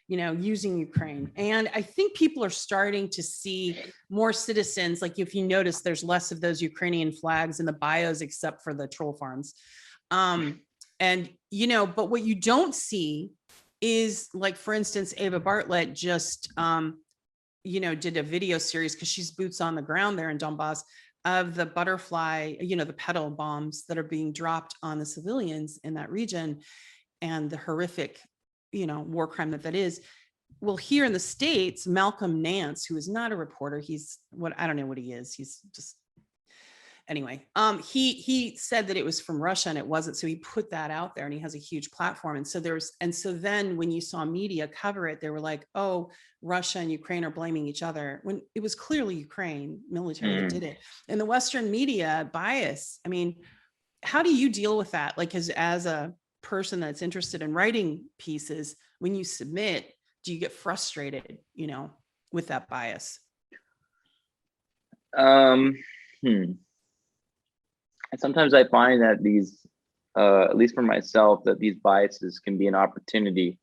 using Ukraine. And I think people are starting to see more citizens, like if you notice, there's less of those Ukrainian flags in the bios, except for the troll farms. And, but what you don't see is, like, for instance, Ava Bartlett just, did a video series, because she's boots on the ground there in Donbass, of the butterfly, the petal bombs that are being dropped on the civilians in that region, and the horrific, war crime that is. Well, here in the States, Malcolm Nance, who is not a reporter, he's I don't know what he is. He's just, anyway, he said that it was from Russia and it wasn't. So he put that out there, and he has a huge platform. And so then when you saw media cover it, they were like, oh, Russia and Ukraine are blaming each other, when it was clearly Ukraine military that did it. And the Western media bias, I mean, how do you deal with that? Like, as a person that's interested in writing pieces, when you submit, do you get frustrated, with that bias? Sometimes I find that these, at least for myself, that these biases can be an opportunity.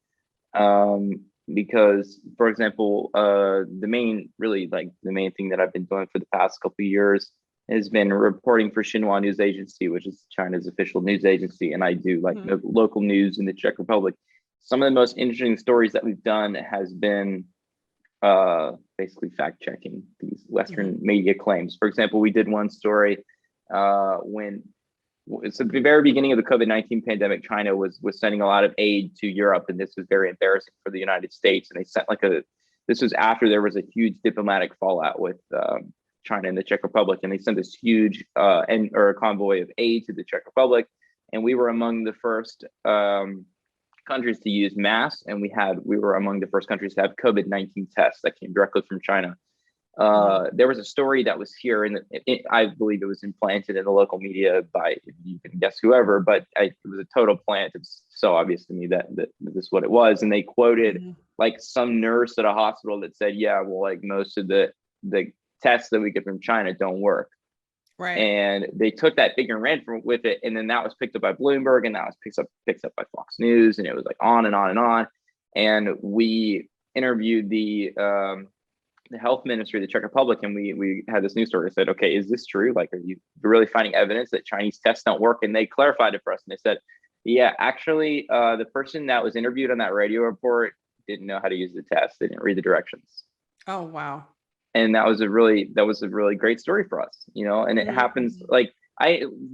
Because, for example, the main thing that I've been doing for the past couple of years has been reporting for Xinhua News Agency, which is China's official news agency. And I do local news in the Czech Republic. Some of the most interesting stories that we've done has been basically fact checking these Western media claims. For example, we did one story when it's at the very beginning of the COVID-19 pandemic. China was sending a lot of aid to Europe, and this was very embarrassing for the United States. And they sent this was after there was a huge diplomatic fallout with China and the Czech Republic, and they sent this huge convoy of aid to the Czech Republic, and we were among the first countries to use masks, and we were among the first countries to have COVID-19 tests that came directly from China. There was a story that was here, and I believe it was implanted in the local media by, you can guess whoever, but it was a total plant. It's so obvious to me that this is what it was. And they quoted like some nurse at a hospital that said, yeah, well, like most of the tests that we get from China don't work. Right. And they took that figure and ran with it. And then that was picked up by Bloomberg, and that was picked up by Fox News, and it was like on and on and on. And we interviewed the health ministry of the Czech Republic, and we had this news story that said, okay, is this true? Like, are you really finding evidence that Chinese tests don't work? And they clarified it for us, and they said, yeah, actually, the person that was interviewed on that radio report didn't know how to use the test. They didn't read the directions. Oh, wow. And that was a really great story for us, and it happens, like,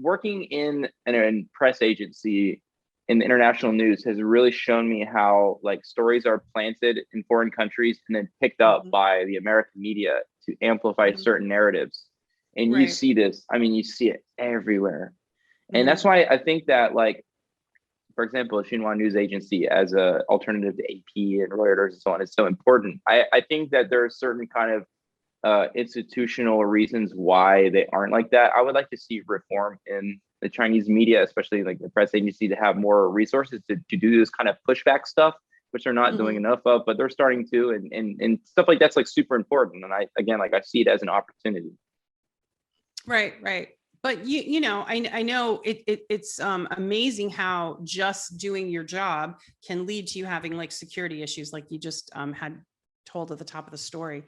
working in a press agency in the international news has really shown me how, like, stories are planted in foreign countries and then picked up by the American media to amplify certain narratives. And you see this, I mean, you see it everywhere. And that's why I think that, like, for example, Xinhua News Agency as a alternative to AP and Reuters and so on is so important. I think that there are certain kind of institutional reasons why they aren't like that. I would like to see reform in the Chinese media, especially like the press agency, to have more resources to do this kind of pushback stuff, which they're not doing enough of, but they're starting to, and stuff like that's like super important. And I see it as an opportunity. Right. But I know it's amazing how just doing your job can lead to you having like security issues, like you just had told at the top of the story.